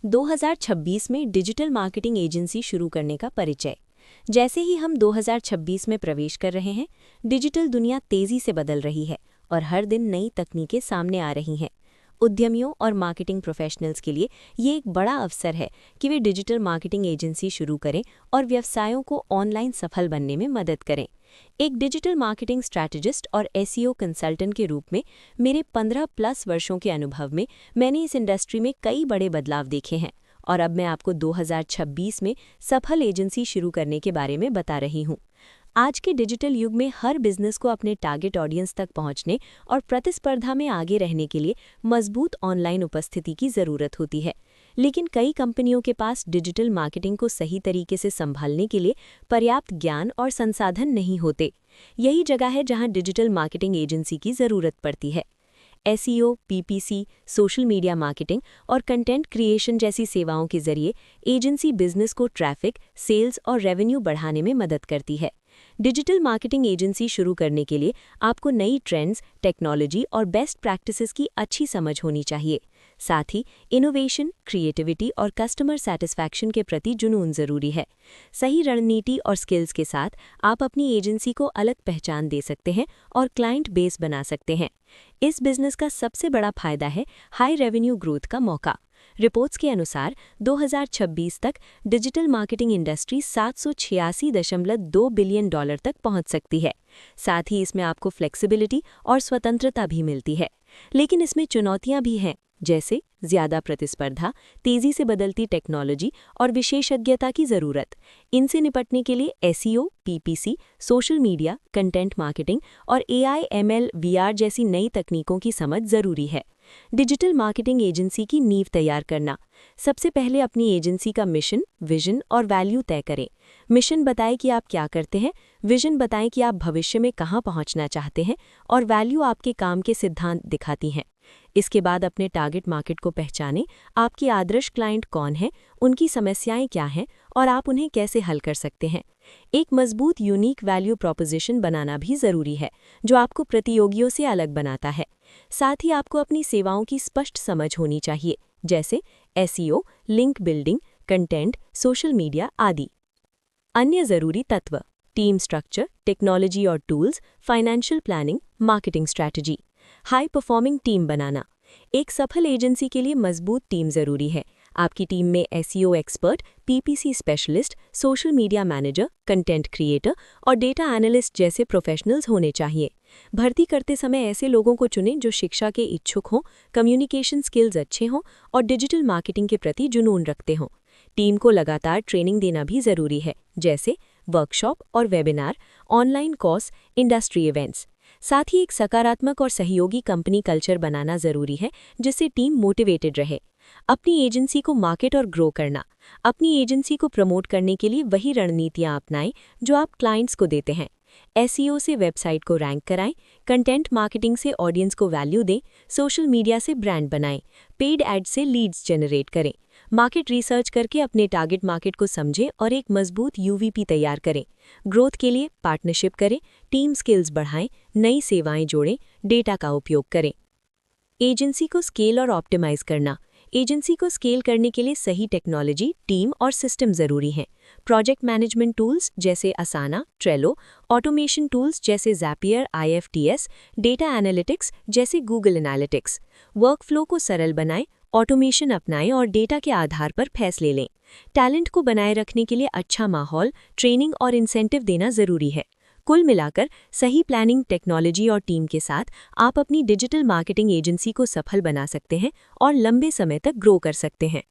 2026 में digital marketing agency शुरू करने का परिचय। जैसे ही हम 2026 में प्रवेश कर रहे हैं, डिजिटल दुनिया तेजी से बदल रही है और हर दिन नई तकनीकें सामने आ रही हैं। उद्यमियों और मार्केटिंग प्रोफेशनल्स के लिए ये एक बड़ा अवसर है कि वे डिजिटल मार्केटिंग एजेंसी शुरू करें और व्यवसायों को ऑनलाइन सफल बनने में मदद करें। एक डिजिटल मार्केटिंग स्ट्रैटेजिस्ट और एसईओ कंसल्टेंट के रूप में मेरे 15+ वर्षों के अनुभव में मैंने इस इंडस्ट्री में कई बड़े बदलाव देखे हैं और अब मैं आपको 2026 में सफल एजेंसी शुरू करने के बारे में बता रही हूँ। आज के डिजिटल युग में हर बिजनेस को अपने टारगेट ऑडियंस तक पहुंचने और प्रतिस्पर्धा में आगे रहने के लिए मजबूत ऑनलाइन उपस्थिति की ज़रूरत होती है। लेकिन कई कंपनियों के पास डिजिटल मार्केटिंग को सही तरीके से संभालने के लिए पर्याप्त ज्ञान और संसाधन नहीं होते। यही जगह है जहां डिजिटल मार्केटिंग एजेंसी की ज़रूरत पड़ती है। SEO, PPC, social media marketing और कंटेंट क्रिएशन जैसी सेवाओं के जरिए एजेंसी बिजनेस को ट्रैफिक, सेल्स और रेवेन्यू बढ़ाने में मदद करती है। डिजिटल मार्केटिंग एजेंसी शुरू करने के लिए आपको नई ट्रेंड्स, टेक्नोलॉजी और बेस्ट प्रैक्टिसेस की अच्छी समझ होनी चाहिए। साथ ही इनोवेशन, क्रिएटिविटी और कस्टमर सैटिस्फैक्शन के प्रति जुनून ज़रूरी है। सही रणनीति और स्किल्स के साथ आप अपनी एजेंसी को अलग पहचान दे सकते हैं और क्लाइंट बेस बना सकते हैं। इस बिजनेस का सबसे बड़ा फायदा है हाई रेवेन्यू ग्रोथ का मौका। रिपोर्ट्स के अनुसार 2026 तक डिजिटल मार्केटिंग इंडस्ट्री $786.2 बिलियन तक पहुंच सकती है। साथ ही इसमें आपको फ्लेक्सिबिलिटी और स्वतंत्रता भी मिलती है। लेकिन इसमें चुनौतियां भी हैं, जैसे ज़्यादा प्रतिस्पर्धा, तेज़ी से बदलती टेक्नोलॉजी और विशेषज्ञता की ज़रूरत। इनसे निपटने के लिए SEO, PPC, social media, content marketing और एआई, एमएल, वीआर जैसी नई तकनीकों की समझ ज़रूरी है। डिजिटल मार्केटिंग एजेंसी की नींव तैयार करना। सबसे पहले अपनी एजेंसी का मिशन, विजन और वैल्यू तय करें। मिशन बताएं कि आप क्या करते हैं, विजन बताएं कि आप भविष्य में कहां पहुंचना चाहते हैं और वैल्यू आपके काम के सिद्धांत दिखाती हैं। इसके बाद अपने टारगेट मार्केट को पहचानें। आपके आदर्श क्लाइंट कौन हैं, उनकी समस्याएं क्या हैं और आप उन्हें कैसे हल कर सकते हैं। एक मजबूत यूनिक वैल्यू प्रोपोजिशन बनाना भी ज़रूरी है, जो आपको प्रतियोगियों से अलग बनाता है। साथ ही आपको अपनी सेवाओं की स्पष्ट समझ होनी चाहिए, जैसे SEO, link building, content, social media आदि। अन्य ज़रूरी तत्व: टीम स्ट्रक्चर, टेक्नोलॉजी और tools, financial planning, marketing strategy. High performing team बनाना। एक सफल एजेंसी के लिए मजबूत टीम ज़रूरी है। आपकी टीम में SEO expert, PPC specialist, social media manager, content creator और डेटा एनालिस्ट जैसे प्रोफेशनल्स होने चाहिए। भर्ती करते समय ऐसे लोगों को चुनें जो शिक्षा के इच्छुक हों, कम्युनिकेशन स्किल्स अच्छे हों और डिजिटल मार्केटिंग के प्रति जुनून रखते हों। टीम को लगातार ट्रेनिंग देना भी ज़रूरी है, जैसे वर्कशॉप और webinar, online course, industry events. साथ ही एक सकारात्मक और सहयोगी कंपनी कल्चर बनाना ज़रूरी है, जिससे टीम मोटिवेटेड रहे। अपनी एजेंसी को मार्केट और ग्रो करना। अपनी एजेंसी को प्रमोट करने के लिए वही रणनीतियां अपनाएं जो आप क्लाइंट्स को देते हैं। एसईओ से वेबसाइट को रैंक कराएं, कंटेंट मार्केटिंग से ऑडियंस को वैल्यू दें, सोशल मीडिया से ब्रांड बनाएं, पेड एड से लीड्स जनरेट करें। मार्केट रिसर्च करके अपने टारगेट मार्केट को समझें और एक मजबूत यूवीपी तैयार करें। ग्रोथ के लिए पार्टनरशिप करें, टीम स्किल्स बढ़ाएं, नई सेवाएं जोड़ें, डेटा का उपयोग करें। एजेंसी को स्केल और ऑप्टिमाइज करना। एजेंसी को स्केल करने के लिए सही टेक्नोलॉजी, टीम और सिस्टम ज़रूरी हैं। प्रोजेक्ट मैनेजमेंट टूल्स जैसे असाना, ट्रेलो, ऑटोमेशन टूल्स जैसे ज़ैपियर, आईएफटीएस, डेटा एनालिटिक्स जैसे गूगल एनालिटिक्स। वर्कफ्लो को सरल बनाएं, ऑटोमेशन अपनाएं और डेटा के आधार पर फैसले लें। टैलेंट को बनाए रखने के लिए अच्छा माहौल, ट्रेनिंग और इंसेंटिव देना ज़रूरी है। कुल मिलाकर सही प्लानिंग, टेक्नोलॉजी और टीम के साथ आप अपनी डिजिटल मार्केटिंग एजेंसी को सफल बना सकते हैं और लंबे समय तक ग्रो कर सकते हैं।